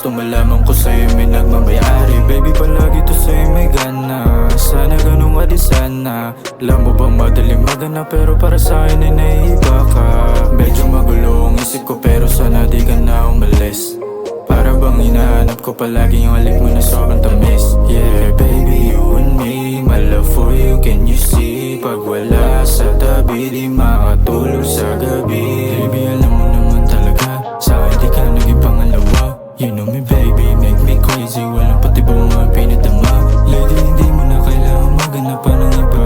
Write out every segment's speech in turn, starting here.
Gusto malaman ko sa'yo may nagmamayari. Baby, palagi to sa'yo may gana. Sana ganun ka di sana. Alam mo bang madaling magana, pero para sa'kin ay naiiba ka. Medyo magulo ang isip ko, pero sana di ka na umalis. Para bang hinahanap ko palagi yung halik mo na sobrang tamis. Yeah, baby, you and me, my love for you, can you see? Pag wala sa tabi, di makatulog sa gabi. Baby, alam mo naman talaga, sa akin di ka naging pangalawa. You know me baby, make me crazy, walang patibong mga pinadama. Lady, hindi mo na kailangan maghanap pa ng iba.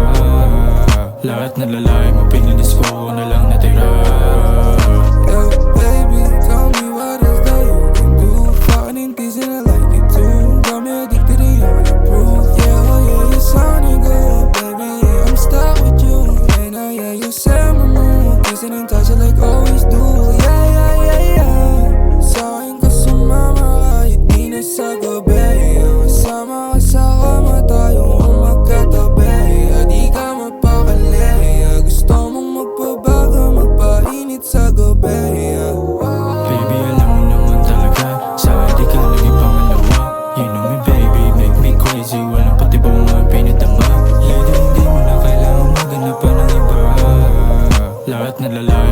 Lahat na lalaki mo pinilis ko, ako na lang natira. In touch like always do, yeah, yeah, yeah, yeah. Sa akin ka sumama kahit di na sa gabi. Kasama ka sa kama, tayo ang magkatabi. Di ka mapakali, gusto mong magpabago, magpainit sa gabi. Baby, alam mo naman talaga, sa akin di ka naging pangalawa. You know me baby, make me crazy, walang patibong mga pinadama. Lady, hindi mo na kailangan maghanap pa ng iba. Lahat na lalaki